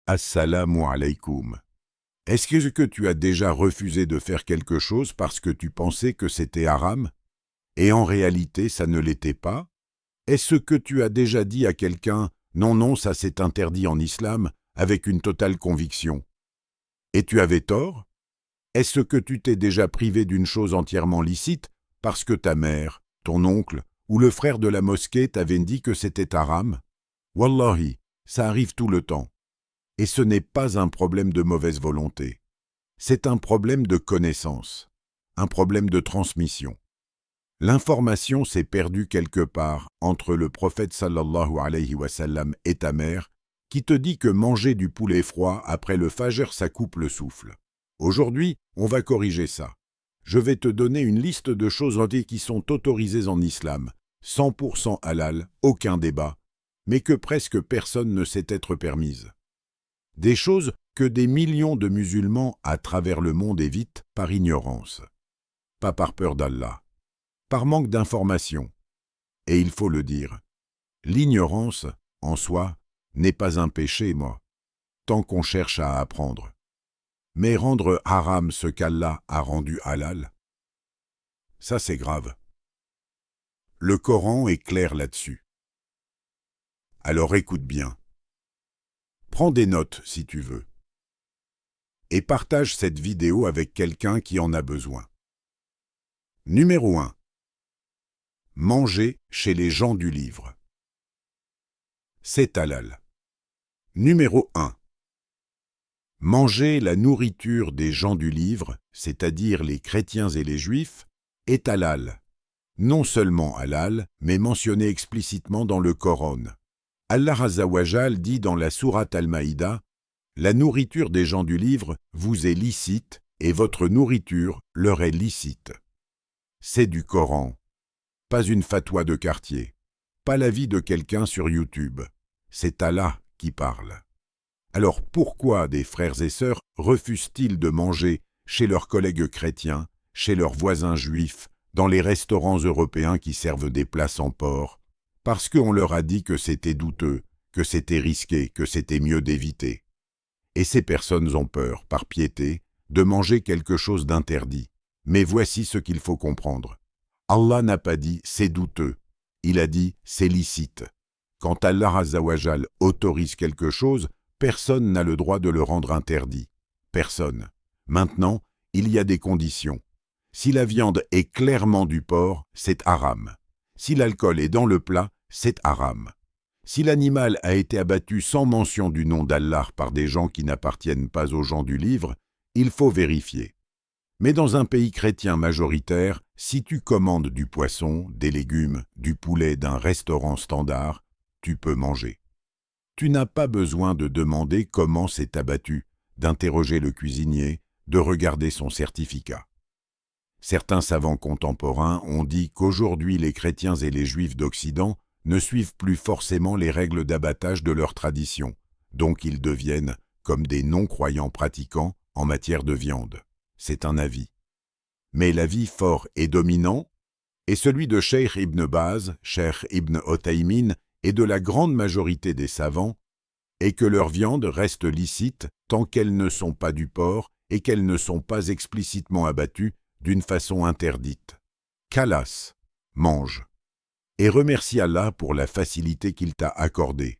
Assalamu alaykoum. Est-ce que tu as déjà refusé de faire quelque chose parce que tu pensais que c'était haram, et en réalité ça ne l'était pas? Est-ce que tu as déjà dit à quelqu'un « Non, non, ça c'est interdit en islam » avec une totale conviction? Et tu avais tort? Est-ce que tu t'es déjà privé d'une chose entièrement licite parce que ta mère, ton oncle ou le frère de la mosquée t'avaient dit que c'était haram? Wallahi, ça arrive tout le temps. Et ce n'est pas un problème de mauvaise volonté. C'est un problème de connaissance, un problème de transmission. L'information s'est perdue quelque part entre le prophète sallallahu alayhi wa sallam et ta mère, qui te dit que manger du poulet froid après le fajr ça coupe le souffle. Aujourd'hui, on va corriger ça. Je vais te donner une liste de choses qui sont autorisées en islam, 100% halal, aucun débat, mais que presque personne ne sait être permise. Des choses que des millions de musulmans à travers le monde évitent par ignorance. Pas par peur d'Allah, par manque d'information. Et il faut le dire, l'ignorance, en soi, n'est pas un péché, tant qu'on cherche à apprendre. Mais rendre haram ce qu'Allah a rendu halal, ça c'est grave. Le Coran est clair là-dessus. Alors écoute bien. Prends des notes si tu veux. Et partage cette vidéo avec quelqu'un qui en a besoin. Numéro 1. Manger chez les gens du livre. C'est halal. Numéro 1. Manger la nourriture des gens du livre, c'est-à-dire les chrétiens et les juifs, est halal. Non seulement halal, mais mentionné explicitement dans le Coran. Allah Azza wa Jal dit dans la sourate Al-Maïda, « La nourriture des gens du livre vous est licite et votre nourriture leur est licite. » C'est du Coran. Pas une fatwa de quartier. Pas l'avis de quelqu'un sur YouTube. C'est Allah qui parle. Alors pourquoi des frères et sœurs refusent-ils de manger chez leurs collègues chrétiens, chez leurs voisins juifs, dans les restaurants européens qui servent des plats sans porc? Parce qu'on leur a dit que c'était douteux, que c'était risqué, que c'était mieux d'éviter. Et ces personnes ont peur, par piété, de manger quelque chose d'interdit. Mais voici ce qu'il faut comprendre. Allah n'a pas dit « c'est douteux », il a dit « c'est licite ». Quand Allah Azza wa Jal autorise quelque chose, personne n'a le droit de le rendre interdit. Personne. Maintenant, il y a des conditions. Si la viande est clairement du porc, c'est haram. Si l'alcool est dans le plat, c'est haram. Si l'animal a été abattu sans mention du nom d'Allah par des gens qui n'appartiennent pas aux gens du livre, il faut vérifier. Mais dans un pays chrétien majoritaire, si tu commandes du poisson, des légumes, du poulet d'un restaurant standard, tu peux manger. Tu n'as pas besoin de demander comment c'est abattu, d'interroger le cuisinier, de regarder son certificat. Certains savants contemporains ont dit qu'aujourd'hui les chrétiens et les juifs d'Occident ne suivent plus forcément les règles d'abattage de leur tradition, donc ils deviennent comme des non-croyants pratiquants en matière de viande. C'est un avis. Mais l'avis fort et dominant est celui de Cheikh Ibn Baz, Cheikh Ibn Othaymin et de la grande majorité des savants, est que leurs viandes restent licites tant qu'elles ne sont pas du porc et qu'elles ne sont pas explicitement abattues d'une façon interdite. Khalas, mange. Et remercie Allah pour la facilité qu'il t'a accordée.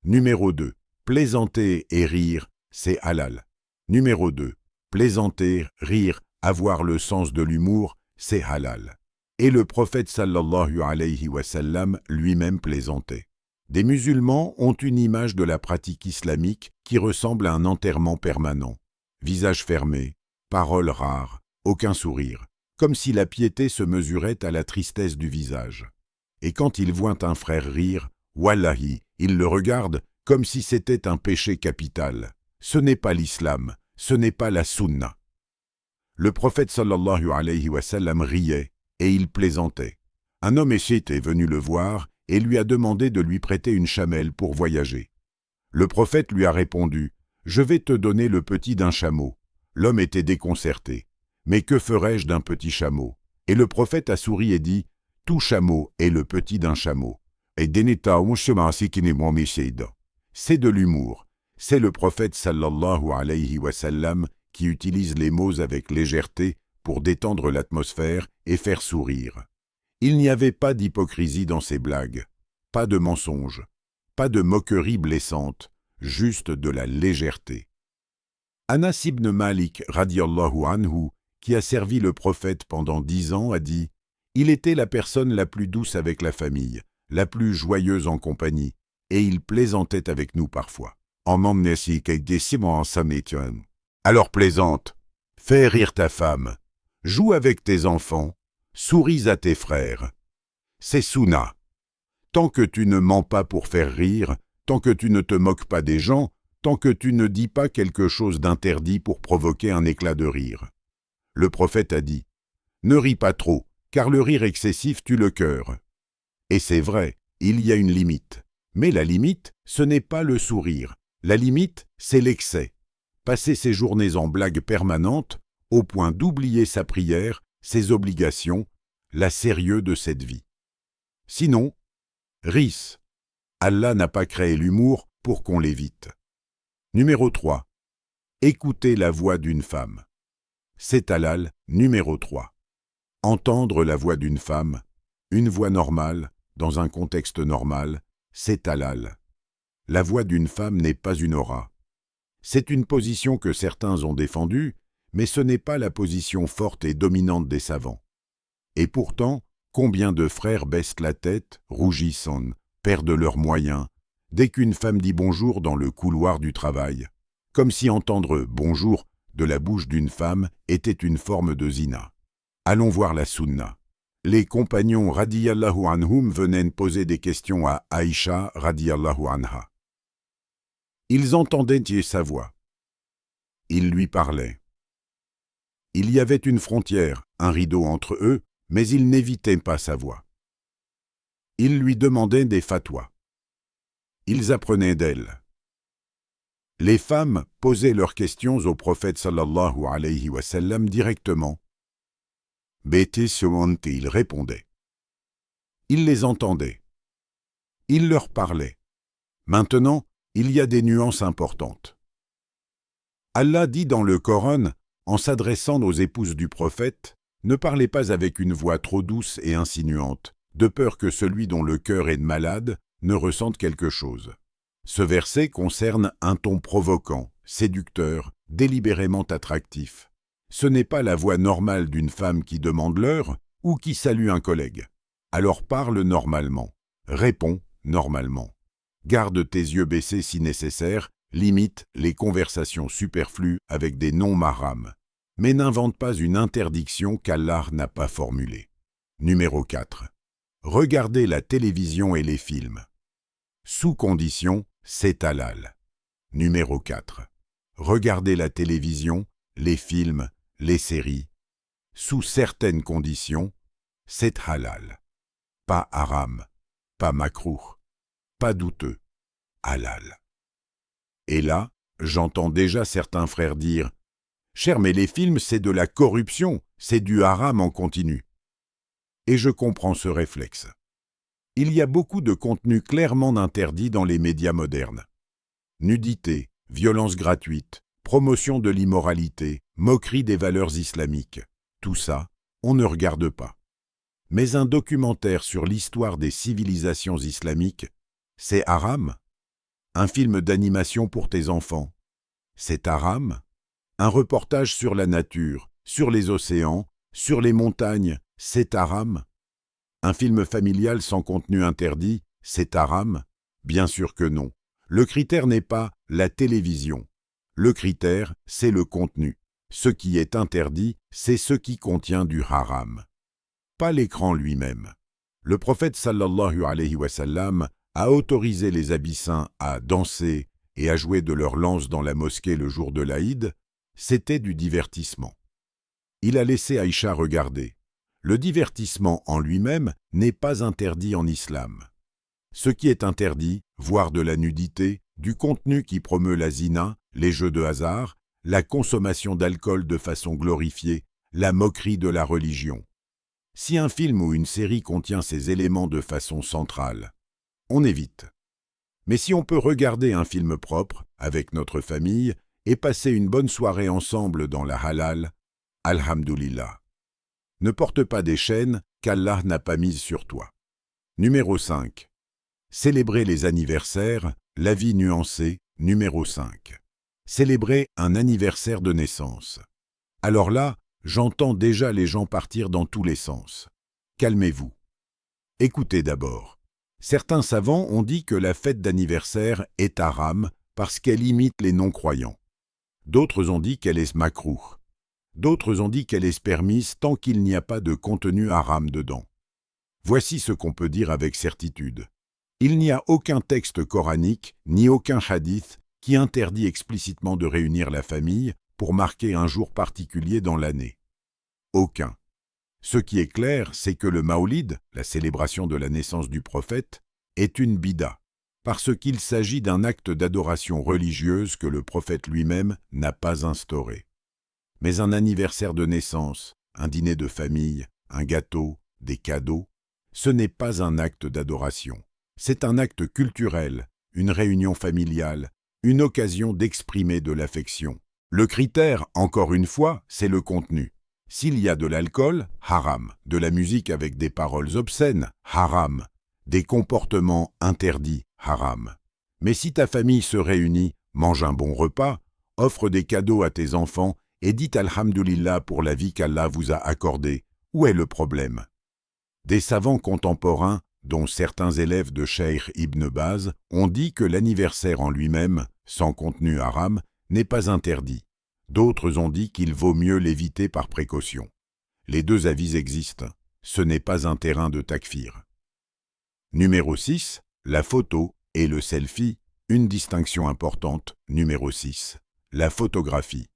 Numéro 2. Plaisanter et rire, c'est halal. Numéro 2. Plaisanter, rire, avoir le sens de l'humour, c'est halal. Et le prophète sallallahu alayhi wa sallam lui-même plaisantait. Des musulmans ont une image de la pratique islamique qui ressemble à un enterrement permanent. Visage fermé, paroles rares, aucun sourire, comme si la piété se mesurait à la tristesse du visage. Et quand ils voient un frère rire, wallahi, ils le regardent comme si c'était un péché capital. Ce n'est pas l'islam, ce n'est pas la sunna. Le prophète sallallahu alayhi wa sallam riait et il plaisantait. Un homme échite est venu le voir et lui a demandé de lui prêter une chamelle pour voyager. Le prophète lui a répondu « Je vais te donner le petit d'un chameau ». L'homme était déconcerté. « Mais que ferais-je d'un petit chameau ?» Et le prophète a souri et dit « Tout chameau est le petit d'un chameau. » C'est de l'humour. C'est le prophète sallallahu alayhi wa sallam qui utilise les mots avec légèreté pour détendre l'atmosphère et faire sourire. Il n'y avait pas d'hypocrisie dans ses blagues, pas de mensonges, pas de moqueries blessantes, juste de la légèreté. Anas ibn Malik radiyallahu anhu, qui a servi le prophète pendant 10 ans, a dit « Il était la personne la plus douce avec la famille, la plus joyeuse en compagnie, et il plaisantait avec nous parfois. » Alors plaisante, fais rire ta femme, joue avec tes enfants, souris à tes frères. C'est Sunna. Tant que tu ne mens pas pour faire rire, tant que tu ne te moques pas des gens, tant que tu ne dis pas quelque chose d'interdit pour provoquer un éclat de rire. Le prophète a dit « Ne ris pas trop, car le rire excessif tue le cœur. » Et c'est vrai, il y a une limite. Mais la limite, ce n'est pas le sourire. La limite, c'est l'excès. Passer ses journées en blagues permanentes, au point d'oublier sa prière, ses obligations, la sérieux de cette vie. Sinon, ris. Allah n'a pas créé l'humour pour qu'on l'évite. Numéro 3. Écouter la voix d'une femme. C'est halal. Numéro 3. Entendre la voix d'une femme, une voix normale, dans un contexte normal, c'est halal. La voix d'une femme n'est pas une aura. C'est une position que certains ont défendue, mais ce n'est pas la position forte et dominante des savants. Et pourtant, combien de frères baissent la tête, rougissent, perdent leurs moyens, dès qu'une femme dit bonjour dans le couloir du travail, comme si entendre « bonjour » de la bouche d'une femme était une forme de zina. Allons voir la sunna. Les compagnons radiyallahu anhum venaient poser des questions à Aïcha radiyallahu anha. Ils entendaient sa voix. Ils lui parlaient. Il y avait une frontière, un rideau entre eux, mais ils n'évitaient pas sa voix. Ils lui demandaient des fatwas. Ils apprenaient d'elle. Les femmes posaient leurs questions au prophète sallallahu alayhi wa sallam directement. Il répondait. Il les entendait. Il leur parlait. Maintenant, il y a des nuances importantes. Allah dit dans le Coran, en s'adressant aux épouses du prophète, ne parlez pas avec une voix trop douce et insinuante, de peur que celui dont le cœur est malade ne ressente quelque chose. Ce verset concerne un ton provoquant, séducteur, délibérément attractif. Ce n'est pas la voix normale d'une femme qui demande l'heure ou qui salue un collègue. Alors parle normalement, réponds normalement. Garde tes yeux baissés si nécessaire, limite les conversations superflues avec des non-mahram. Mais n'invente pas une interdiction qu'Allah n'a pas formulée. Numéro 4. Regardez la télévision et les films. Sous condition, c'est halal. Numéro 4. Regardez la télévision, les films, les séries. Sous certaines conditions, c'est halal. Pas haram, pas makrouh, pas douteux, halal. Et là, j'entends déjà certains frères dire « Cher, mais les films, c'est de la corruption, c'est du haram en continu. » Et je comprends ce réflexe. Il y a beaucoup de contenus clairement interdits dans les médias modernes. Nudité, violence gratuite, promotion de l'immoralité, moquerie des valeurs islamiques. Tout ça, on ne regarde pas. Mais un documentaire sur l'histoire des civilisations islamiques, c'est haram? Un film d'animation pour tes enfants, c'est haram? Un reportage sur la nature, sur les océans, sur les montagnes, c'est haram? Un film familial sans contenu interdit, c'est haram? Bien sûr que non. Le critère n'est pas la télévision. Le critère, c'est le contenu. Ce qui est interdit, c'est ce qui contient du haram. Pas l'écran lui-même. Le prophète sallallahu alayhi wa sallam a autorisé les abyssins à danser et à jouer de leurs lances dans la mosquée le jour de l'Aïd. C'était du divertissement. Il a laissé Aïcha regarder. Le divertissement en lui-même n'est pas interdit en islam. Ce qui est interdit, voire de la nudité, du contenu qui promeut la zina, les jeux de hasard, la consommation d'alcool de façon glorifiée, la moquerie de la religion. Si un film ou une série contient ces éléments de façon centrale, on évite. Mais si on peut regarder un film propre, avec notre famille, et passer une bonne soirée ensemble dans la halal, alhamdoulilah. Ne porte pas des chaînes qu'Allah n'a pas mises sur toi. Numéro 5. Célébrer les anniversaires, la vie nuancée, numéro 5. Célébrer un anniversaire de naissance. Alors là, j'entends déjà les gens partir dans tous les sens. Calmez-vous. Écoutez d'abord. Certains savants ont dit que la fête d'anniversaire est haram parce qu'elle imite les non-croyants. D'autres ont dit qu'elle est makrouh. D'autres ont dit qu'elle est permise tant qu'il n'y a pas de contenu haram dedans. Voici ce qu'on peut dire avec certitude. Il n'y a aucun texte coranique, ni aucun hadith qui interdit explicitement de réunir la famille pour marquer un jour particulier dans l'année. Aucun. Ce qui est clair, c'est que le Maoulid, la célébration de la naissance du prophète, est une bida, parce qu'il s'agit d'un acte d'adoration religieuse que le prophète lui-même n'a pas instauré. Mais un anniversaire de naissance, un dîner de famille, un gâteau, des cadeaux, ce n'est pas un acte d'adoration. C'est un acte culturel, une réunion familiale, une occasion d'exprimer de l'affection. Le critère, encore une fois, c'est le contenu. S'il y a de l'alcool, haram. De la musique avec des paroles obscènes, haram. Des comportements interdits, haram. Mais si ta famille se réunit, mange un bon repas, offre des cadeaux à tes enfants et dit alhamdoulilah pour la vie qu'Allah vous a accordée, où est le problème? Des savants contemporains, dont certains élèves de Cheikh Ibn Baz, ont dit que l'anniversaire en lui-même, sans contenu haram, n'est pas interdit. D'autres ont dit qu'il vaut mieux l'éviter par précaution. Les deux avis existent. Ce n'est pas un terrain de takfir. Numéro 6. La photo et le selfie. Une distinction importante. Numéro 6. La photographie.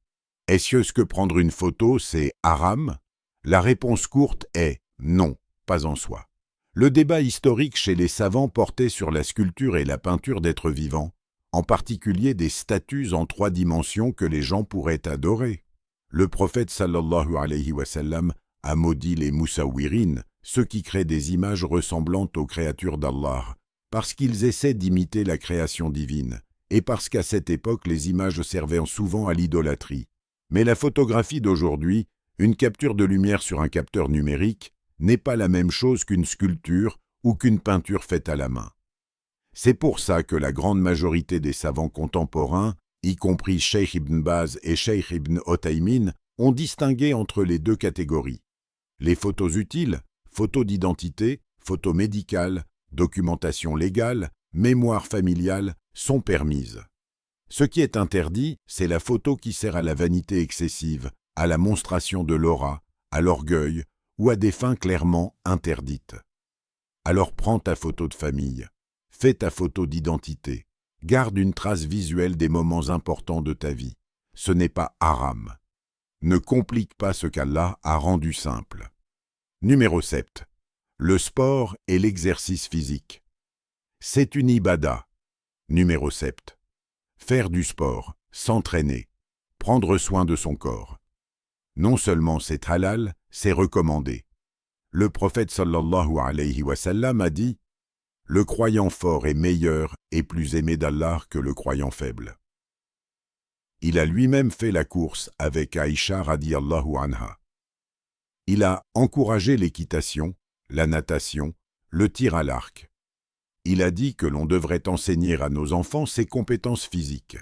Est-ce que prendre une photo, c'est haram? La réponse courte est non, pas en soi. Le débat historique chez les savants portait sur la sculpture et la peinture d'êtres vivants, en particulier des statues en 3 dimensions que les gens pourraient adorer. Le prophète sallallahu alayhi wa sallam a maudit les moussawirin, ceux qui créent des images ressemblantes aux créatures d'Allah, parce qu'ils essaient d'imiter la création divine, et parce qu'à cette époque les images servaient souvent à l'idolâtrie. Mais la photographie d'aujourd'hui, une capture de lumière sur un capteur numérique, n'est pas la même chose qu'une sculpture ou qu'une peinture faite à la main. C'est pour ça que la grande majorité des savants contemporains, y compris Cheikh Ibn Baz et Cheikh Ibn Othaymin, ont distingué entre les deux catégories. Les photos utiles, photos d'identité, photos médicales, documentation légale, mémoire familiale, sont permises. Ce qui est interdit, c'est la photo qui sert à la vanité excessive, à la monstration de l'aura, à l'orgueil ou à des fins clairement interdites. Alors prends ta photo de famille, fais ta photo d'identité, garde une trace visuelle des moments importants de ta vie. Ce n'est pas haram. Ne complique pas ce qu'Allah a rendu simple. Numéro 7. Le sport et l'exercice physique. C'est une ibada. Numéro 7. Faire du sport, s'entraîner, prendre soin de son corps. Non seulement c'est halal, c'est recommandé. Le prophète sallallahu alayhi wa sallam a dit « Le croyant fort est meilleur et plus aimé d'Allah que le croyant faible. » Il a lui-même fait la course avec Aïcha radiyallahu anha. Il a encouragé l'équitation, la natation, le tir à l'arc. Il a dit que l'on devrait enseigner à nos enfants ses compétences physiques.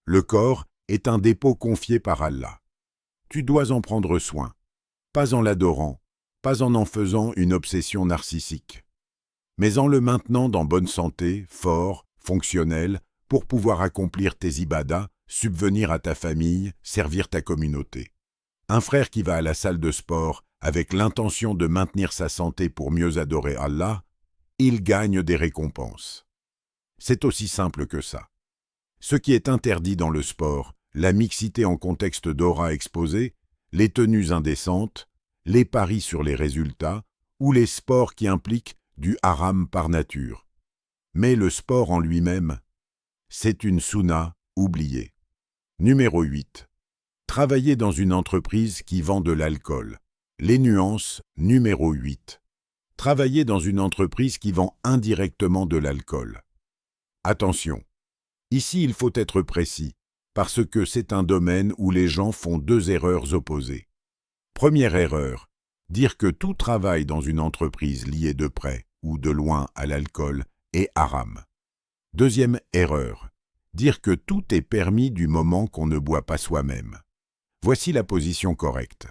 Le corps est un dépôt confié par Allah. Tu dois en prendre soin, pas en l'adorant, pas en faisant une obsession narcissique, mais en le maintenant dans bonne santé, fort, fonctionnel, pour pouvoir accomplir tes ibadas, subvenir à ta famille, servir ta communauté. Un frère qui va à la salle de sport avec l'intention de maintenir sa santé pour mieux adorer Allah, il gagne des récompenses. C'est aussi simple que ça. Ce qui est interdit dans le sport, la mixité en contexte d'aura exposée, les tenues indécentes, les paris sur les résultats ou les sports qui impliquent du haram par nature. Mais le sport en lui-même, c'est une sunna oubliée. Numéro 8. Travailler dans une entreprise qui vend de l'alcool. Les nuances, numéro 8. Travailler dans une entreprise qui vend indirectement de l'alcool. Attention, ici il faut être précis, parce que c'est un domaine où les gens font deux erreurs opposées. Première erreur, dire que tout travail dans une entreprise lié de près ou de loin à l'alcool est haram. Deuxième erreur, dire que tout est permis du moment qu'on ne boit pas soi-même. Voici la position correcte.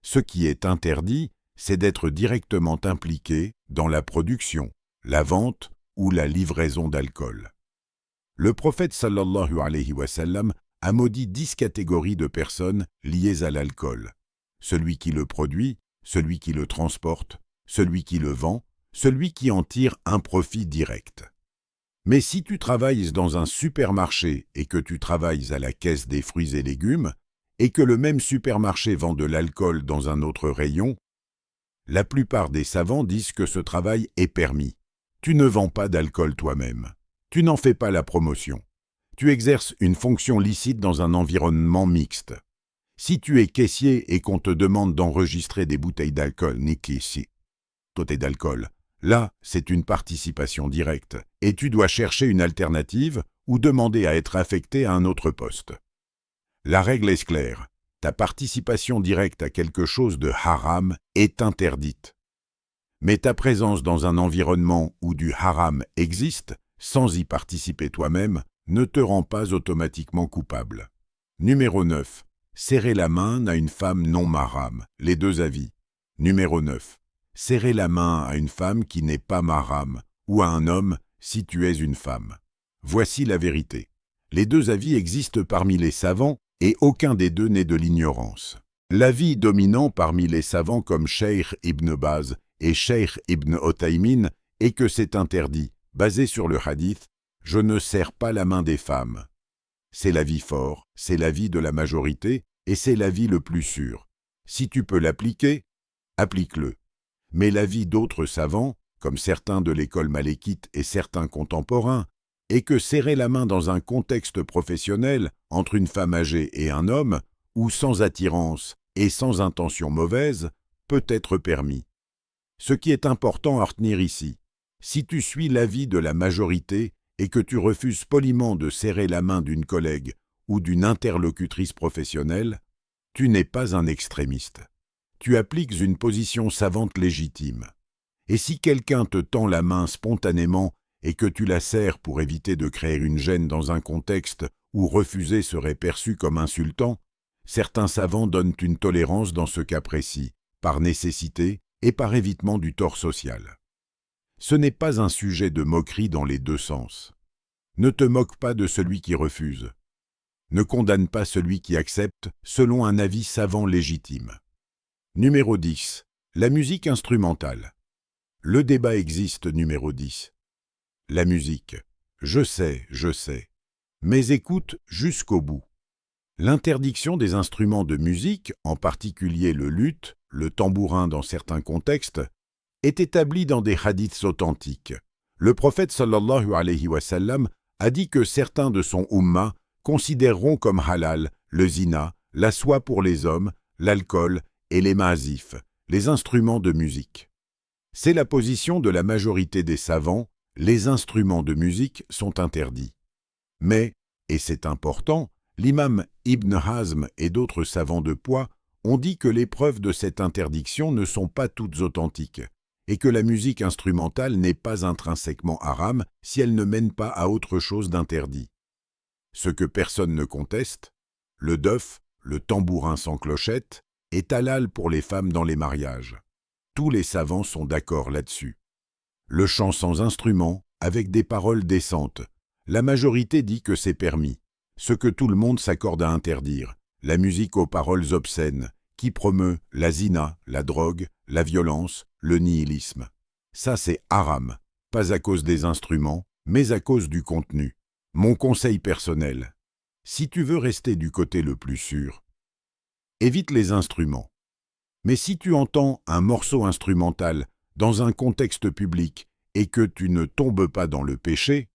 Ce qui est interdit, c'est d'être directement impliqué dans la production, la vente ou la livraison d'alcool. Le prophète sallallahu alayhi wa sallam a maudit 10 catégories de personnes liées à l'alcool. Celui qui le produit, celui qui le transporte, celui qui le vend, celui qui en tire un profit direct. Mais si tu travailles dans un supermarché et que tu travailles à la caisse des fruits et légumes, et que le même supermarché vend de l'alcool dans un autre rayon, la plupart des savants disent que ce travail est permis. Tu ne vends pas d'alcool toi-même. Tu n'en fais pas la promotion. Tu exerces une fonction licite dans un environnement mixte. Si tu es caissier et qu'on te demande d'enregistrer des bouteilles d'alcool, d'alcool, là, c'est une participation directe, et tu dois chercher une alternative ou demander à être affecté à un autre poste. La règle est claire, ta participation directe à quelque chose de haram est interdite. Mais ta présence dans un environnement où du haram existe, sans y participer toi-même, ne te rend pas automatiquement coupable. Numéro 9. Serrer la main à une femme non mahram, les deux avis. Numéro 9. Serrer la main à une femme qui n'est pas mahram, ou à un homme si tu es une femme. Voici la vérité. Les deux avis existent parmi les savants, et aucun des deux n'est de l'ignorance. L'avis dominant parmi les savants comme Cheikh Ibn Baz et Cheikh Ibn Othaymin est que c'est interdit, basé sur le hadith « Je ne serre pas la main des femmes ». C'est l'avis fort, c'est l'avis de la majorité, et c'est l'avis le plus sûr. Si tu peux l'appliquer, applique-le. Mais l'avis d'autres savants, comme certains de l'école malékite et certains contemporains, est que serrer la main dans un contexte professionnel entre une femme âgée et un homme, ou sans attirance et sans intention mauvaise, peut être permis. Ce qui est important à retenir ici, si tu suis l'avis de la majorité et que tu refuses poliment de serrer la main d'une collègue ou d'une interlocutrice professionnelle, tu n'es pas un extrémiste. Tu appliques une position savante légitime. Et si quelqu'un te tend la main spontanément et que tu la serres pour éviter de créer une gêne dans un contexte où refuser serait perçu comme insultant, certains savants donnent une tolérance dans ce cas précis, par nécessité et par évitement du tort social. Ce n'est pas un sujet de moquerie dans les deux sens. Ne te moque pas de celui qui refuse. Ne condamne pas celui qui accepte selon un avis savant légitime. Numéro 10. La musique instrumentale. Le débat existe, numéro 10. La musique. Je sais. Mais écoute jusqu'au bout. L'interdiction des instruments de musique, en particulier le luth, le tambourin dans certains contextes, est établie dans des hadiths authentiques. Le prophète sallallahu alayhi wa sallam a dit que certains de son umma considéreront comme halal le zina, la soie pour les hommes, l'alcool et les maasifs, les instruments de musique. C'est la position de la majorité des savants, les instruments de musique sont interdits. Mais, et c'est important, l'imam Ibn Hazm et d'autres savants de poids ont dit que les preuves de cette interdiction ne sont pas toutes authentiques, et que la musique instrumentale n'est pas intrinsèquement haram si elle ne mène pas à autre chose d'interdit. Ce que personne ne conteste, le duf, le tambourin sans clochette, est halal pour les femmes dans les mariages. Tous les savants sont d'accord là-dessus. Le chant sans instrument, avec des paroles décentes, la majorité dit que c'est permis, ce que tout le monde s'accorde à interdire, la musique aux paroles obscènes, qui promeut la zina, la drogue, la violence, le nihilisme. Ça c'est haram, pas à cause des instruments, mais à cause du contenu. Mon conseil personnel, si tu veux rester du côté le plus sûr, évite les instruments. Mais si tu entends un morceau instrumental dans un contexte public et que tu ne tombes pas dans le péché,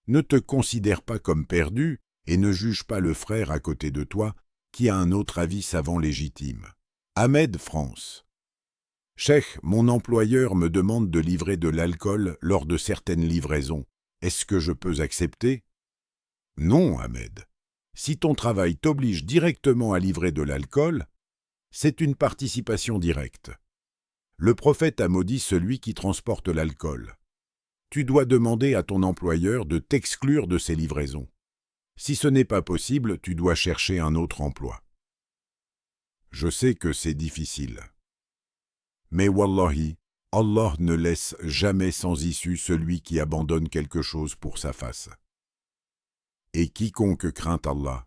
ne te considère pas comme perdu et ne juge pas le frère à côté de toi qui a un autre avis savant légitime. Ahmed, France. Cheikh, mon employeur me demande de livrer de l'alcool lors de certaines livraisons. Est-ce que je peux accepter? Non, Ahmed. Si ton travail t'oblige directement à livrer de l'alcool, c'est une participation directe. Le prophète a maudit celui qui transporte l'alcool. Tu dois demander à ton employeur de t'exclure de ces livraisons. Si ce n'est pas possible, tu dois chercher un autre emploi. Je sais que c'est difficile. Mais wallahi, Allah ne laisse jamais sans issue celui qui abandonne quelque chose pour sa face. Et quiconque craint Allah,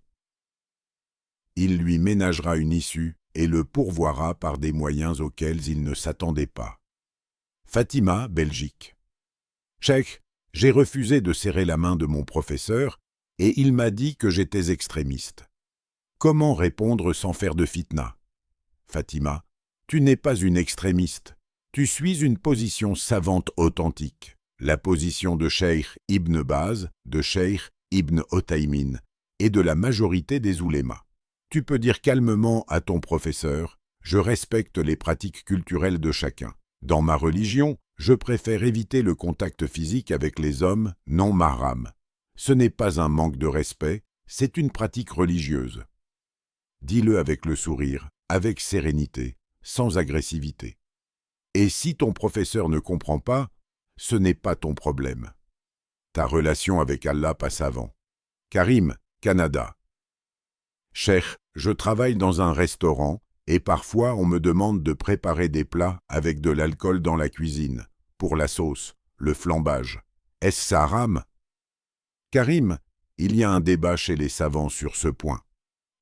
il lui ménagera une issue et le pourvoira par des moyens auxquels il ne s'attendait pas. Fatima, Belgique. Cheikh, j'ai refusé de serrer la main de mon professeur et il m'a dit que j'étais extrémiste. Comment répondre sans faire de fitna? Fatima, tu n'es pas une extrémiste. Tu suis une position savante authentique, la position de Cheikh Ibn Baz, de Cheikh Ibn Othaymin et de la majorité des oulémas. Tu peux dire calmement à ton professeur « Je respecte les pratiques culturelles de chacun. Dans ma religion, je préfère éviter le contact physique avec les hommes non mahram. Ce n'est pas un manque de respect, c'est une pratique religieuse. » Dis-le avec le sourire, avec sérénité, sans agressivité. Et si ton professeur ne comprend pas, ce n'est pas ton problème. Ta relation avec Allah passe avant. Karim, Canada. Cheikh, je travaille dans un restaurant et parfois on me demande de préparer des plats avec de l'alcool dans la cuisine, pour la sauce, le flambage. Est-ce haram? Karim, il y a un débat chez les savants sur ce point.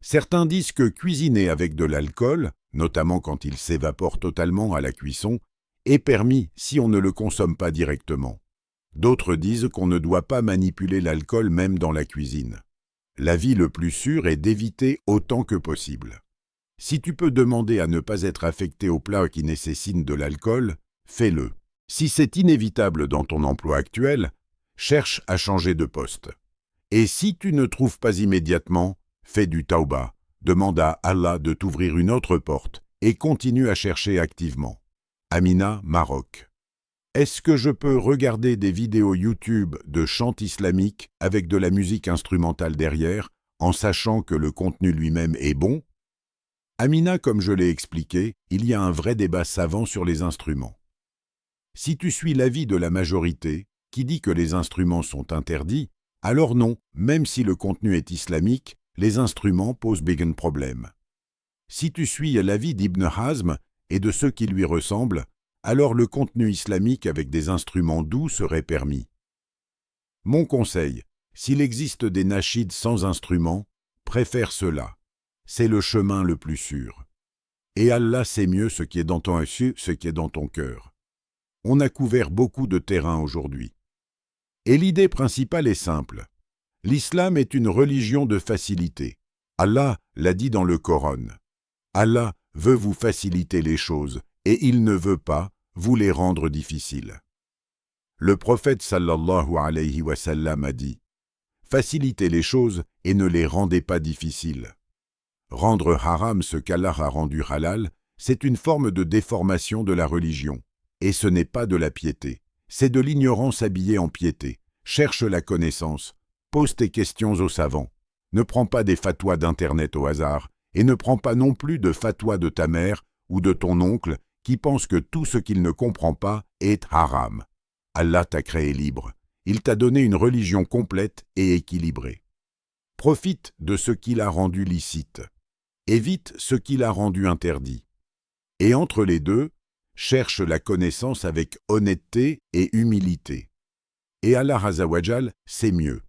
Certains disent que cuisiner avec de l'alcool, notamment quand il s'évapore totalement à la cuisson, est permis si on ne le consomme pas directement. D'autres disent qu'on ne doit pas manipuler l'alcool même dans la cuisine. L'avis le plus sûr est d'éviter autant que possible. Si tu peux demander à ne pas être affecté aux plats qui nécessitent de l'alcool, fais-le. Si c'est inévitable dans ton emploi actuel, cherche à changer de poste. Et si tu ne trouves pas immédiatement, fais du tauba, demande à Allah de t'ouvrir une autre porte et continue à chercher activement. Amina, Maroc. Est-ce que je peux regarder des vidéos YouTube de chants islamiques avec de la musique instrumentale derrière, en sachant que le contenu lui-même est bon? Amina, comme je l'ai expliqué, il y a un vrai débat savant sur les instruments. Si tu suis l'avis de la majorité, qui dit que les instruments sont interdits, alors non, même si le contenu est islamique, les instruments posent big problème. Si tu suis l'avis d'Ibn Hazm et de ceux qui lui ressemblent, alors le contenu islamique avec des instruments doux serait permis. Mon conseil, s'il existe des nashids sans instruments, préfère cela. C'est le chemin le plus sûr. Et Allah sait mieux ce qui est dans ton œil, ce qui est dans ton cœur. On a couvert beaucoup de terrain aujourd'hui. Et l'idée principale est simple. L'islam est une religion de facilité. Allah l'a dit dans le Coran. Allah veut vous faciliter les choses et il ne veut pas vous les rendre difficiles. Le prophète sallallahu alayhi wa sallam a dit « Facilitez les choses et ne les rendez pas difficiles. » Rendre haram ce qu'Allah a rendu halal, c'est une forme de déformation de la religion. Et ce n'est pas de la piété, c'est de l'ignorance habillée en piété. Cherche la connaissance, pose tes questions aux savants. Ne prends pas des fatwas d'Internet au hasard et ne prends pas non plus de fatwas de ta mère ou de ton oncle qui pense que tout ce qu'il ne comprend pas est haram. Allah t'a créé libre. Il t'a donné une religion complète et équilibrée. Profite de ce qu'il a rendu licite. Évite ce qu'il a rendu interdit. Et entre les deux, cherche la connaissance avec honnêteté et humilité. Et Allah Azza wa Jal, c'est mieux.